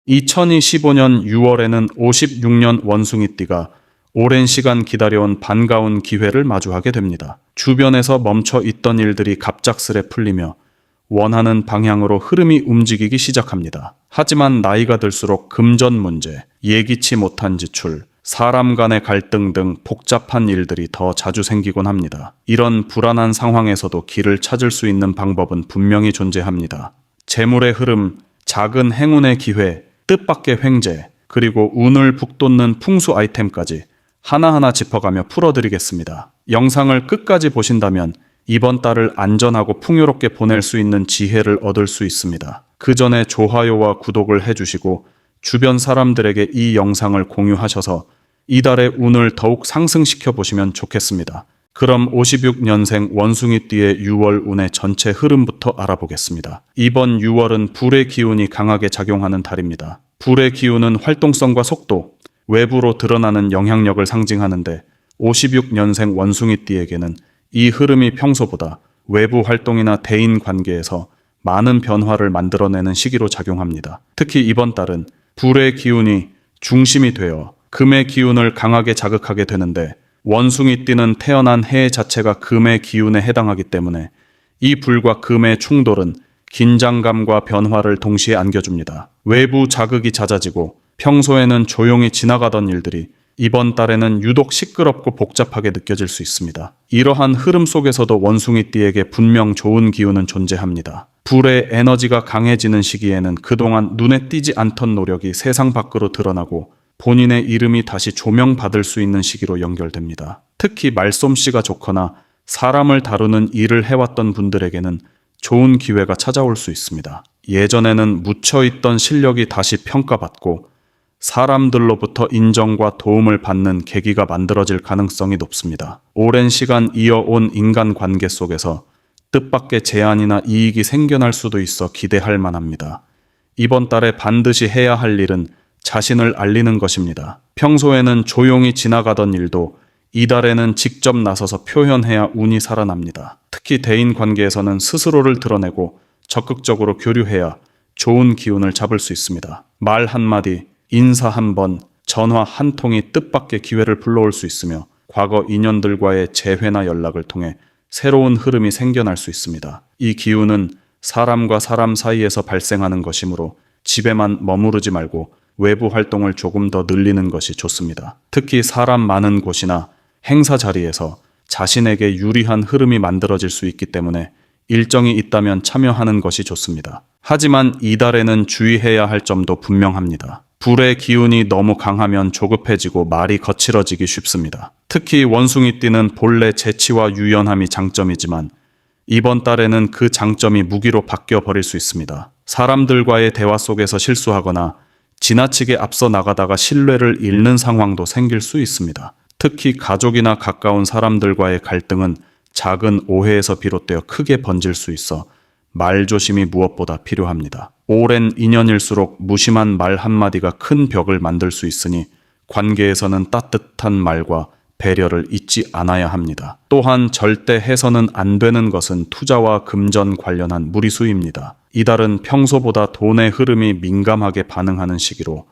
2025년 6월에는 56년 원숭이띠가 오랜 시간 기다려온 반가운 기회를 마주하게 됩니다. 주변에서 멈춰 있던 일들이 갑작스레 풀리며 원하는 방향으로 흐름이 움직이기 시작합니다. 하지만 나이가 들수록 금전 문제, 예기치 못한 지출, 사람 간의 갈등 등 복잡한 일들이 더 자주 생기곤 합니다. 이런 불안한 상황에서도 길을 찾을 수 있는 방법은 분명히 존재합니다. 재물의 흐름, 작은 행운의 기회, 뜻밖의 횡재, 그리고 운을 북돋는 풍수 아이템까지 하나하나 짚어가며 풀어드리겠습니다. 영상을 끝까지 보신다면 이번 달을 안전하고 풍요롭게 보낼 수 있는 지혜를 얻을 수 있습니다. 그 전에 좋아요와 구독을 해주시고 주변 사람들에게 이 영상을 공유하셔서 이달의 운을 더욱 상승시켜 보시면 좋겠습니다. 그럼 56년생 원숭이띠의 6월 운의 전체 흐름부터 알아보겠습니다. 이번 6월은 불의 기운이 강하게 작용하는 달입니다. 불의 기운은 활동성과 속도, 외부로 드러나는 영향력을 상징하는데 56년생 원숭이띠에게는 이 흐름이 평소보다 외부 활동이나 대인 관계에서 많은 변화를 만들어내는 시기로 작용합니다. 특히 이번 달은 불의 기운이 중심이 되어 금의 기운을 강하게 자극하게 되는데 원숭이띠는 태어난 해 자체가 금의 기운에 해당하기 때문에 이 불과 금의 충돌은 긴장감과 변화를 동시에 안겨줍니다. 외부 자극이 잦아지고 평소에는 조용히 지나가던 일들이 이번 달에는 유독 시끄럽고 복잡하게 느껴질 수 있습니다. 이러한 흐름 속에서도 원숭이띠에게 분명 좋은 기운은 존재합니다. 불의 에너지가 강해지는 시기에는 그동안 눈에 띄지 않던 노력이 세상 밖으로 드러나고 본인의 이름이 다시 조명받을 수 있는 시기로 연결됩니다. 특히 말솜씨가 좋거나 사람을 다루는 일을 해왔던 분들에게는 좋은 기회가 찾아올 수 있습니다. 예전에는 묻혀있던 실력이 다시 평가받고 사람들로부터 인정과 도움을 받는 계기가 만들어질 가능성이 높습니다. 오랜 시간 이어온 인간관계 속에서 뜻밖의 제안이나 이익이 생겨날 수도 있어 기대할 만합니다. 이번 달에 반드시 해야 할 일은 자신을 알리는 것입니다. 평소에는 조용히 지나가던 일도 이달에는 직접 나서서 표현해야 운이 살아납니다. 특히 대인 관계에서는 스스로를 드러내고 적극적으로 교류해야 좋은 기운을 잡을 수 있습니다. 말 한마디, 인사 한 번, 전화 한 통이 뜻밖의 기회를 불러올 수 있으며 과거 인연들과의 재회나 연락을 통해 새로운 흐름이 생겨날 수 있습니다. 이 기운은 사람과 사람 사이에서 발생하는 것이므로 집에만 머무르지 말고 외부 활동을 조금 더 늘리는 것이 좋습니다. 특히 사람 많은 곳이나 행사 자리에서 자신에게 유리한 흐름이 만들어질 수 있기 때문에 일정이 있다면 참여하는 것이 좋습니다. 하지만 이달에는 주의해야 할 점도 분명합니다. 불의 기운이 너무 강하면 조급해지고 말이 거칠어지기 쉽습니다. 특히 원숭이띠는 본래 재치와 유연함이 장점이지만 이번 달에는 그 장점이 무기로 바뀌어 버릴 수 있습니다. 사람들과의 대화 속에서 실수하거나 지나치게 앞서 나가다가 신뢰를 잃는 상황도 생길 수 있습니다. 특히 가족이나 가까운 사람들과의 갈등은 작은 오해에서 비롯되어 크게 번질 수 있어 말조심이 무엇보다 필요합니다. 오랜 인연일수록 무심한 말 한마디가 큰 벽을 만들 수 있으니 관계에서는 따뜻한 말과 배려를 잊지 않아야 합니다. 또한 절대 해서는 안 되는 것은 투자와 금전 관련한 무리수입니다. 이달은 평소보다 돈의 흐름이 민감하게 반응하는 시기로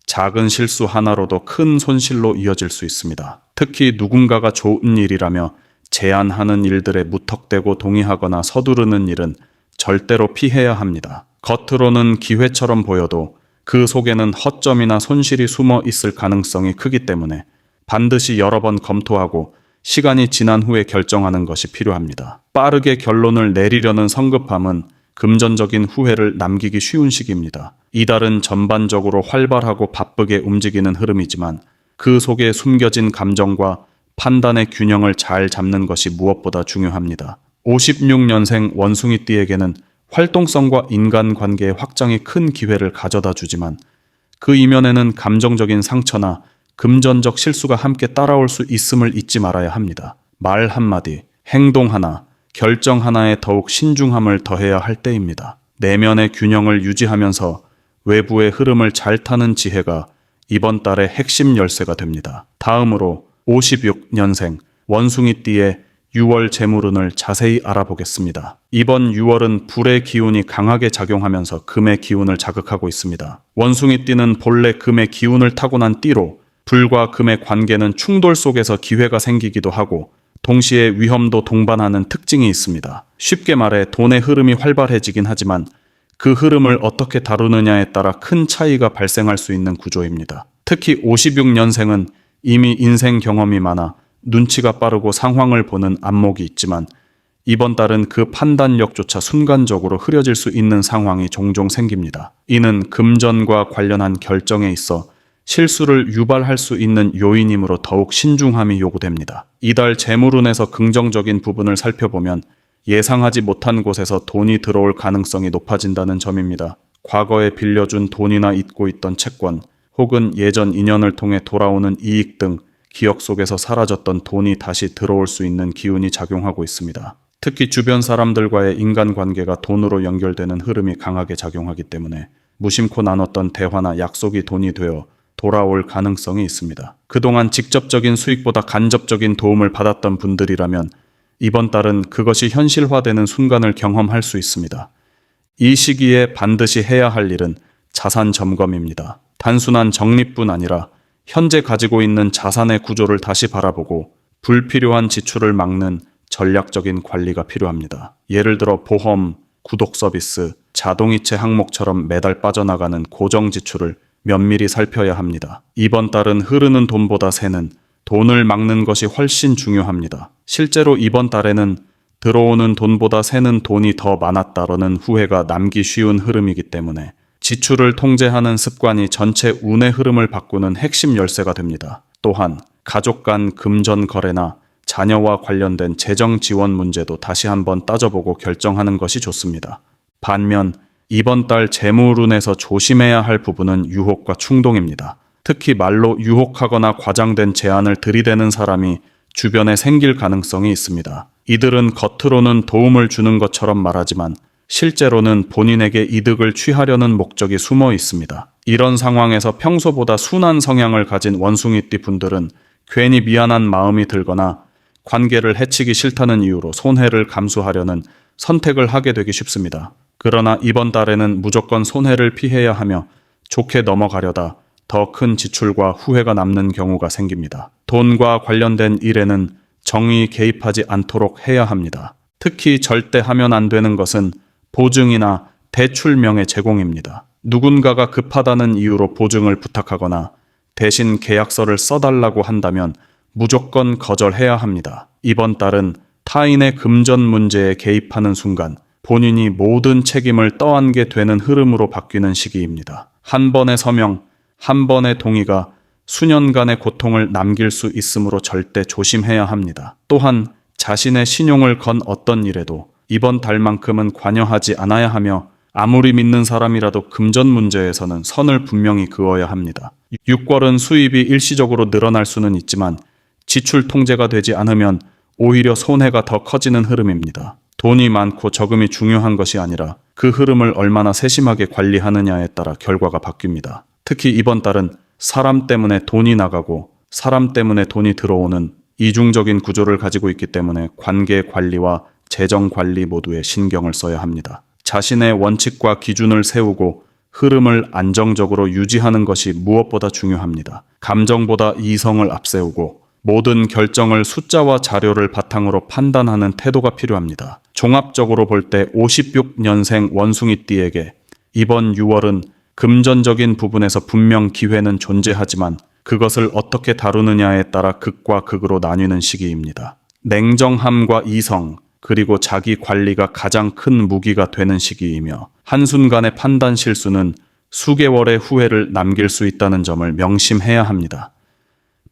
작은 실수 하나로도 큰 손실로 이어질 수 있습니다. 특히 누군가가 좋은 일이라며 제안하는 일들에 무턱대고 동의하거나 서두르는 일은 절대로 피해야 합니다. 겉으로는 기회처럼 보여도 그 속에는 허점이나 손실이 숨어 있을 가능성이 크기 때문에 반드시 여러 번 검토하고 시간이 지난 후에 결정하는 것이 필요합니다. 빠르게 결론을 내리려는 성급함은 금전적인 후회를 남기기 쉬운 시기입니다. 이달은 전반적으로 활발하고 바쁘게 움직이는 흐름이지만 그 속에 숨겨진 감정과 판단의 균형을 잘 잡는 것이 무엇보다 중요합니다. 56년생 원숭이띠에게는 활동성과 인간관계의 확장이 큰 기회를 가져다 주지만 그 이면에는 감정적인 상처나 금전적 실수가 함께 따라올 수 있음을 잊지 말아야 합니다. 말 한마디, 행동 하나, 결정 하나에 더욱 신중함을 더해야 할 때입니다. 내면의 균형을 유지하면서 외부의 흐름을 잘 타는 지혜가 이번 달의 핵심 열쇠가 됩니다. 다음으로 56년생 원숭이띠의 6월 재물운을 자세히 알아보겠습니다. 이번 6월은 불의 기운이 강하게 작용하면서 금의 기운을 자극하고 있습니다. 원숭이띠는 본래 금의 기운을 타고난 띠로 불과 금의 관계는 충돌 속에서 기회가 생기기도 하고 동시에 위험도 동반하는 특징이 있습니다. 쉽게 말해 돈의 흐름이 활발해지긴 하지만 그 흐름을 어떻게 다루느냐에 따라 큰 차이가 발생할 수 있는 구조입니다. 특히 56년생은 이미 인생 경험이 많아 눈치가 빠르고 상황을 보는 안목이 있지만 이번 달은 그 판단력조차 순간적으로 흐려질 수 있는 상황이 종종 생깁니다. 이는 금전과 관련한 결정에 있어 실수를 유발할 수 있는 요인이므로 더욱 신중함이 요구됩니다. 이달 재물운에서 긍정적인 부분을 살펴보면 예상하지 못한 곳에서 돈이 들어올 가능성이 높아진다는 점입니다. 과거에 빌려준 돈이나 잊고 있던 채권, 혹은 예전 인연을 통해 돌아오는 이익 등 기억 속에서 사라졌던 돈이 다시 들어올 수 있는 기운이 작용하고 있습니다. 특히 주변 사람들과의 인간관계가 돈으로 연결되는 흐름이 강하게 작용하기 때문에 무심코 나눴던 대화나 약속이 돈이 되어 돌아올 가능성이 있습니다. 그동안 직접적인 수익보다 간접적인 도움을 받았던 분들이라면 이번 달은 그것이 현실화되는 순간을 경험할 수 있습니다. 이 시기에 반드시 해야 할 일은 자산 점검입니다. 단순한 적립뿐 아니라 현재 가지고 있는 자산의 구조를 다시 바라보고 불필요한 지출을 막는 전략적인 관리가 필요합니다. 예를 들어 보험, 구독 서비스, 자동이체 항목처럼 매달 빠져나가는 고정 지출을 면밀히 살펴야 합니다. 이번 달은 흐르는 돈보다 새는 돈을 막는 것이 훨씬 중요합니다. 실제로 이번 달에는 들어오는 돈보다 새는 돈이 더 많았다라는 후회가 남기 쉬운 흐름이기 때문에 지출을 통제하는 습관이 전체 운의 흐름을 바꾸는 핵심 열쇠가 됩니다. 또한 가족 간 금전 거래나 자녀와 관련된 재정 지원 문제도 다시 한번 따져보고 결정하는 것이 좋습니다. 반면 이번 달 재물운에서 조심해야 할 부분은 유혹과 충동입니다. 특히 말로 유혹하거나 과장된 제안을 들이대는 사람이 주변에 생길 가능성이 있습니다. 이들은 겉으로는 도움을 주는 것처럼 말하지만 실제로는 본인에게 이득을 취하려는 목적이 숨어 있습니다. 이런 상황에서 평소보다 순한 성향을 가진 원숭이띠 분들은 괜히 미안한 마음이 들거나 관계를 해치기 싫다는 이유로 손해를 감수하려는 선택을 하게 되기 쉽습니다. 그러나 이번 달에는 무조건 손해를 피해야 하며 좋게 넘어가려다 더 큰 지출과 후회가 남는 경우가 생깁니다. 돈과 관련된 일에는 정의 개입하지 않도록 해야 합니다. 특히 절대 하면 안 되는 것은 보증이나 대출명의 제공입니다. 누군가가 급하다는 이유로 보증을 부탁하거나 대신 계약서를 써달라고 한다면 무조건 거절해야 합니다. 이번 달은 타인의 금전 문제에 개입하는 순간 본인이 모든 책임을 떠안게 되는 흐름으로 바뀌는 시기입니다. 한 번의 서명, 한 번의 동의가 수년간의 고통을 남길 수 있으므로 절대 조심해야 합니다. 또한 자신의 신용을 건 어떤 일에도 이번 달만큼은 관여하지 않아야 하며 아무리 믿는 사람이라도 금전 문제에서는 선을 분명히 그어야 합니다. 6월은 수입이 일시적으로 늘어날 수는 있지만 지출 통제가 되지 않으면 오히려 손해가 더 커지는 흐름입니다. 돈이 많고 적음이 중요한 것이 아니라 그 흐름을 얼마나 세심하게 관리하느냐에 따라 결과가 바뀝니다. 특히 이번 달은 사람 때문에 돈이 나가고 사람 때문에 돈이 들어오는 이중적인 구조를 가지고 있기 때문에 관계 관리와 재정 관리 모두에 신경을 써야 합니다. 자신의 원칙과 기준을 세우고 흐름을 안정적으로 유지하는 것이 무엇보다 중요합니다. 감정보다 이성을 앞세우고 모든 결정을 숫자와 자료를 바탕으로 판단하는 태도가 필요합니다. 종합적으로 볼 때 56년생 원숭이띠에게 이번 6월은 금전적인 부분에서 분명 기회는 존재하지만 그것을 어떻게 다루느냐에 따라 극과 극으로 나뉘는 시기입니다. 냉정함과 이성, 그리고 자기 관리가 가장 큰 무기가 되는 시기이며 한순간의 판단 실수는 수개월의 후회를 남길 수 있다는 점을 명심해야 합니다.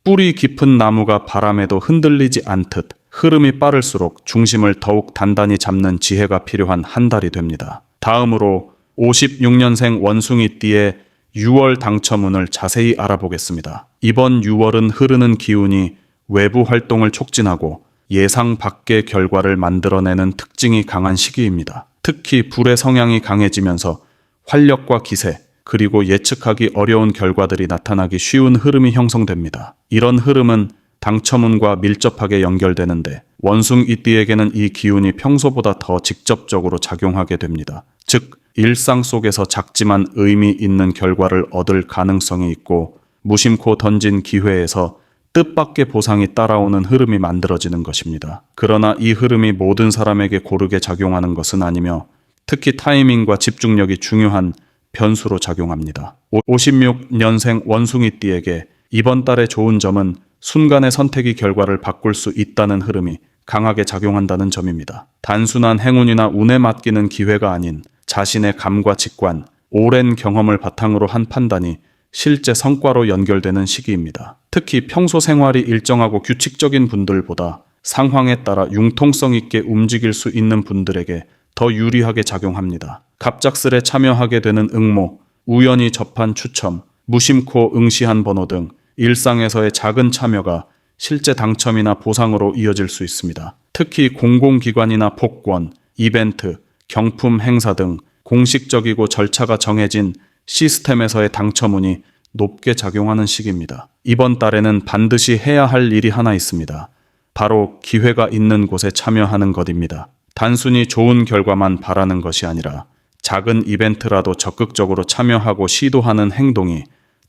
뿌리 깊은 나무가 바람에도 흔들리지 않듯 흐름이 빠를수록 중심을 더욱 단단히 잡는 지혜가 필요한 한 달이 됩니다. 다음으로 56년생 원숭이띠의 6월 당첨운을 자세히 알아보겠습니다. 이번 6월은 흐르는 기운이 외부 활동을 촉진하고 예상 밖의 결과를 만들어내는 특징이 강한 시기입니다. 특히 불의 성향이 강해지면서 활력과 기세, 그리고 예측하기 어려운 결과들이 나타나기 쉬운 흐름이 형성됩니다. 이런 흐름은 당첨운과 밀접하게 연결되는데 원숭이띠에게는 이 기운이 평소보다 더 직접적으로 작용하게 됩니다. 즉, 일상 속에서 작지만 의미 있는 결과를 얻을 가능성이 있고 무심코 던진 기회에서 뜻밖의 보상이 따라오는 흐름이 만들어지는 것입니다. 그러나 이 흐름이 모든 사람에게 고르게 작용하는 것은 아니며 특히 타이밍과 집중력이 중요한 변수로 작용합니다. 56년생 원숭이띠에게 이번 달의 좋은 점은 순간의 선택이 결과를 바꿀 수 있다는 흐름이 강하게 작용한다는 점입니다. 단순한 행운이나 운에 맡기는 기회가 아닌 자신의 감과 직관, 오랜 경험을 바탕으로 한 판단이 실제 성과로 연결되는 시기입니다. 특히 평소 생활이 일정하고 규칙적인 분들보다 상황에 따라 융통성 있게 움직일 수 있는 분들에게 더 유리하게 작용합니다. 갑작스레 참여하게 되는 응모, 우연히 접한 추첨, 무심코 응시한 번호 등 일상에서의 작은 참여가 실제 당첨이나 보상으로 이어질 수 있습니다. 특히 공공기관이나 복권, 이벤트, 경품 행사 등 공식적이고 절차가 정해진 시스템에서의 당첨운이 높게 작용하는 시기입니다. 이번 달에는 반드시 해야 할 일이 하나 있습니다. 바로 기회가 있는 곳에 참여하는 것입니다. 단순히 좋은 결과만 바라는 것이 아니라 작은 이벤트라도 적극적으로 참여하고 시도하는 행동이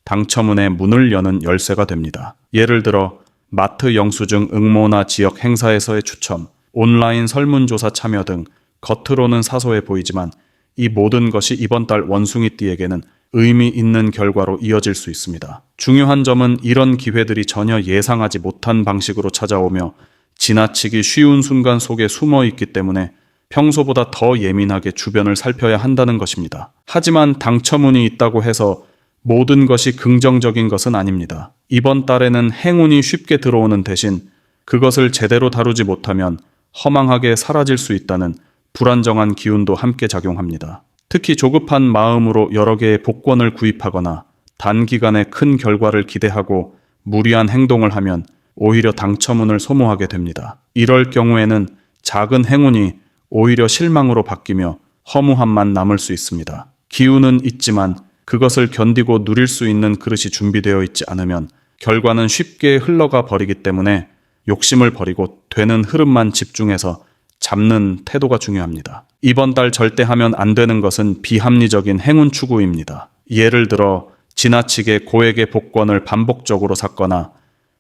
당첨운의 문을 여는 열쇠가 됩니다. 예를 들어 마트 영수증 응모나 지역 행사에서의 추첨, 온라인 설문조사 참여 등 겉으로는 사소해 보이지만 이 모든 것이 이번 달 원숭이띠에게는 의미 있는 결과로 이어질 수 있습니다. 중요한 점은 이런 기회들이 전혀 예상하지 못한 방식으로 찾아오며 지나치기 쉬운 순간 속에 숨어 있기 때문에 평소보다 더 예민하게 주변을 살펴야 한다는 것입니다. 하지만 당첨운이 있다고 해서 모든 것이 긍정적인 것은 아닙니다. 이번 달에는 행운이 쉽게 들어오는 대신 그것을 제대로 다루지 못하면 허망하게 사라질 수 있다는 불안정한 기운도 함께 작용합니다. 특히 조급한 마음으로 여러 개의 복권을 구입하거나 단기간에 큰 결과를 기대하고 무리한 행동을 하면 오히려 당첨운을 소모하게 됩니다. 이럴 경우에는 작은 행운이 오히려 실망으로 바뀌며 허무함만 남을 수 있습니다. 기운은 있지만 그것을 견디고 누릴 수 있는 그릇이 준비되어 있지 않으면 결과는 쉽게 흘러가 버리기 때문에 욕심을 버리고 되는 흐름만 집중해서 잡는 태도가 중요합니다. 이번 달 절대 하면 안 되는 것은 비합리적인 행운 추구입니다. 예를 들어 지나치게 고액의 복권을 반복적으로 샀거나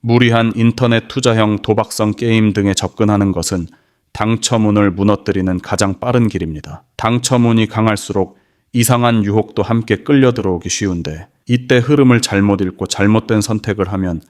무리한 인터넷 투자형 도박성 게임 등에 접근하는 것은 당첨운을 무너뜨리는 가장 빠른 길입니다. 당첨운이 강할수록 이상한 유혹도 함께 끌려 들어오기 쉬운데 이때 흐름을 잘못 읽고 잘못된 선택을 하면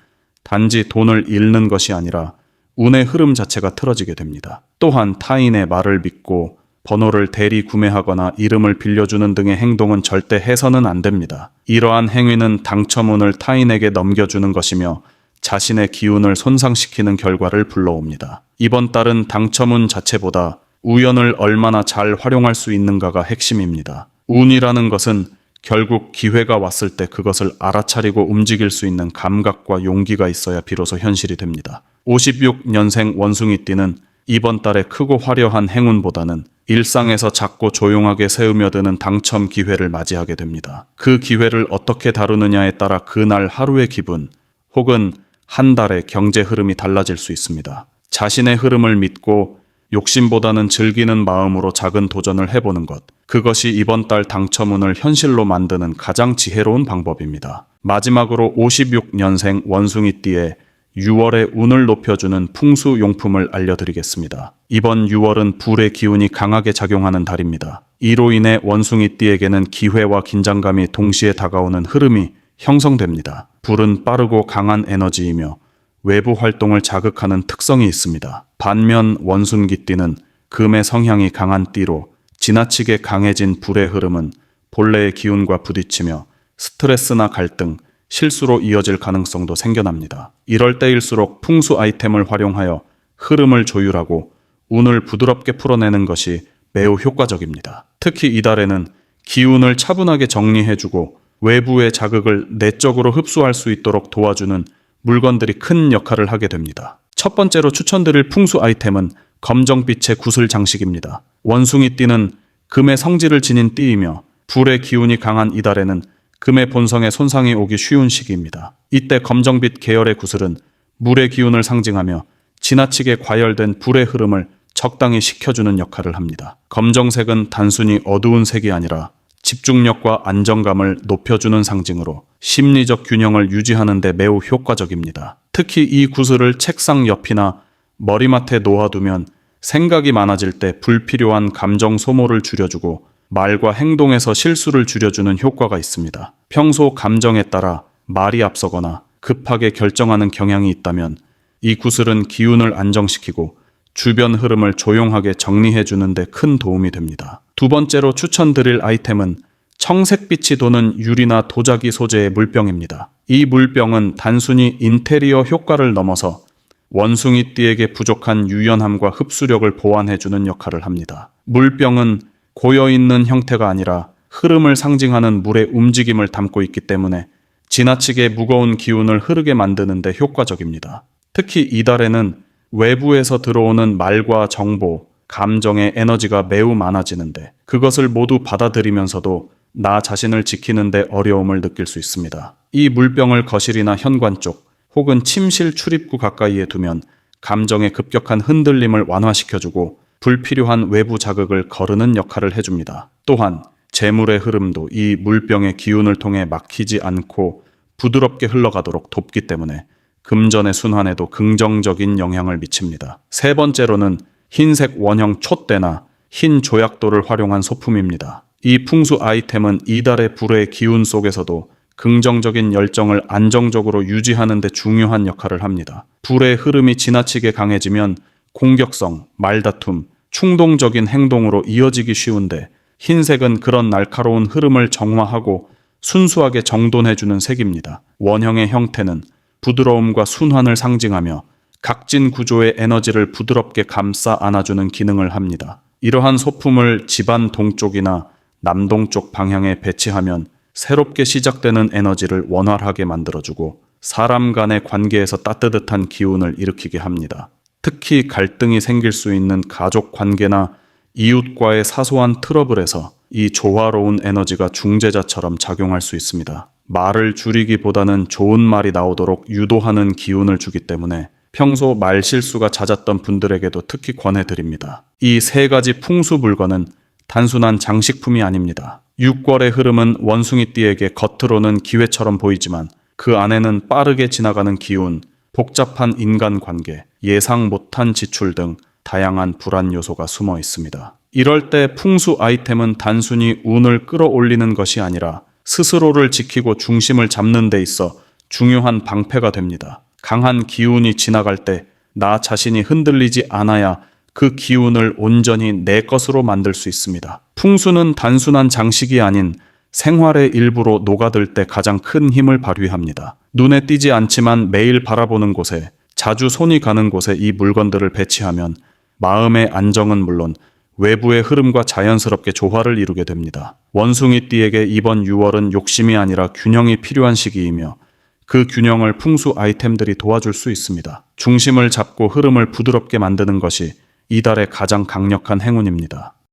단지 돈을 잃는 것이 아니라 운의 흐름 자체가 틀어지게 됩니다. 또한 타인의 말을 믿고 번호를 대리 구매하거나 이름을 빌려주는 등의 행동은 절대 해서는 안 됩니다. 이러한 행위는 당첨운을 타인에게 넘겨주는 것이며 자신의 기운을 손상시키는 결과를 불러옵니다. 이번 달은 당첨운 자체보다 우연을 얼마나 잘 활용할 수 있는가가 핵심입니다. 운이라는 것은 결국 기회가 왔을 때 그것을 알아차리고 움직일 수 있는 감각과 용기가 있어야 비로소 현실이 됩니다. 56년생 원숭이띠는 이번 달에 크고 화려한 행운보다는 일상에서 작고 조용하게 스며드는 당첨 기회를 맞이하게 됩니다. 그 기회를 어떻게 다루느냐에 따라 그날 하루의 기분 혹은 한 달의 경제 흐름이 달라질 수 있습니다. 자신의 흐름을 믿고 욕심보다는 즐기는 마음으로 작은 도전을 해보는 것. 그것이 이번 달 당첨운을 현실로 만드는 가장 지혜로운 방법입니다. 마지막으로 56년생 원숭이띠의 6월의 운을 높여주는 풍수용품을 알려드리겠습니다. 이번 6월은 불의 기운이 강하게 작용하는 달입니다. 이로 인해 원숭이띠에게는 기회와 긴장감이 동시에 다가오는 흐름이 형성됩니다. 불은 빠르고 강한 에너지이며 외부 활동을 자극하는 특성이 있습니다. 반면 원숭이띠는 금의 성향이 강한 띠로 지나치게 강해진 불의 흐름은 본래의 기운과 부딪히며 스트레스나 갈등, 실수로 이어질 가능성도 생겨납니다. 이럴 때일수록 풍수 아이템을 활용하여 흐름을 조율하고 운을 부드럽게 풀어내는 것이 매우 효과적입니다. 특히 이달에는 기운을 차분하게 정리해주고 외부의 자극을 내적으로 흡수할 수 있도록 도와주는 물건들이 큰 역할을 하게 됩니다. 첫 번째로 추천드릴 풍수 아이템은 검정빛의 구슬 장식입니다. 원숭이띠는 금의 성질을 지닌 띠이며 불의 기운이 강한 이달에는 금의 본성에 손상이 오기 쉬운 시기입니다. 이때 검정빛 계열의 구슬은 물의 기운을 상징하며 지나치게 과열된 불의 흐름을 적당히 식혀주는 역할을 합니다. 검정색은 단순히 어두운 색이 아니라 집중력과 안정감을 높여주는 상징으로 심리적 균형을 유지하는 데 매우 효과적입니다. 특히 이 구슬을 책상 옆이나 머리맡에 놓아두면 생각이 많아질 때 불필요한 감정 소모를 줄여주고 말과 행동에서 실수를 줄여주는 효과가 있습니다. 평소 감정에 따라 말이 앞서거나 급하게 결정하는 경향이 있다면 이 구슬은 기운을 안정시키고 주변 흐름을 조용하게 정리해 주는 데 큰 도움이 됩니다. 두 번째로 추천드릴 아이템은 청색빛이 도는 유리나 도자기 소재의 물병입니다. 이 물병은 단순히 인테리어 효과를 넘어서 원숭이띠에게 부족한 유연함과 흡수력을 보완해주는 역할을 합니다. 물병은 고여있는 형태가 아니라 흐름을 상징하는 물의 움직임을 담고 있기 때문에 지나치게 무거운 기운을 흐르게 만드는 데 효과적입니다. 특히 이달에는 외부에서 들어오는 말과 정보, 감정의 에너지가 매우 많아지는데 그것을 모두 받아들이면서도 나 자신을 지키는 데 어려움을 느낄 수 있습니다. 이 물병을 거실이나 현관 쪽 혹은 침실 출입구 가까이에 두면 감정의 급격한 흔들림을 완화시켜주고 불필요한 외부 자극을 거르는 역할을 해줍니다. 또한 재물의 흐름도 이 물병의 기운을 통해 막히지 않고 부드럽게 흘러가도록 돕기 때문에 금전의 순환에도 긍정적인 영향을 미칩니다. 세 번째로는 흰색 원형 촛대나 흰 조약돌을 활용한 소품입니다. 이 풍수 아이템은 이달의 불의 기운 속에서도 긍정적인 열정을 안정적으로 유지하는 데 중요한 역할을 합니다. 불의 흐름이 지나치게 강해지면 공격성, 말다툼, 충동적인 행동으로 이어지기 쉬운데 흰색은 그런 날카로운 흐름을 정화하고 순수하게 정돈해주는 색입니다. 원형의 형태는 부드러움과 순환을 상징하며 각진 구조의 에너지를 부드럽게 감싸 안아주는 기능을 합니다. 이러한 소품을 집안 동쪽이나 남동쪽 방향에 배치하면 새롭게 시작되는 에너지를 원활하게 만들어주고 사람 간의 관계에서 따뜻한 기운을 일으키게 합니다. 특히 갈등이 생길 수 있는 가족 관계나 이웃과의 사소한 트러블에서 이 조화로운 에너지가 중재자처럼 작용할 수 있습니다. 말을 줄이기보다는 좋은 말이 나오도록 유도하는 기운을 주기 때문에 평소 말 실수가 잦았던 분들에게도 특히 권해드립니다. 이 세 가지 풍수 물건은 단순한 장식품이 아닙니다. 육월의 흐름은 원숭이띠에게 겉으로는 기회처럼 보이지만 그 안에는 빠르게 지나가는 기운, 복잡한 인간관계, 예상 못한 지출 등 다양한 불안 요소가 숨어 있습니다. 이럴 때 풍수 아이템은 단순히 운을 끌어올리는 것이 아니라 스스로를 지키고 중심을 잡는 데 있어 중요한 방패가 됩니다. 강한 기운이 지나갈 때 나 자신이 흔들리지 않아야 그 기운을 온전히 내 것으로 만들 수 있습니다. 풍수는 단순한 장식이 아닌 생활의 일부로 녹아들 때 가장 큰 힘을 발휘합니다. 눈에 띄지 않지만 매일 바라보는 곳에, 자주 손이 가는 곳에 이 물건들을 배치하면 마음의 안정은 물론 외부의 흐름과 자연스럽게 조화를 이루게 됩니다. 원숭이띠에게 이번 6월은 욕심이 아니라 균형이 필요한 시기이며 그 균형을 풍수 아이템들이 도와줄 수 있습니다. 중심을 잡고 흐름을 부드럽게 만드는 것이 이달의 가장 강력한 행운입니다.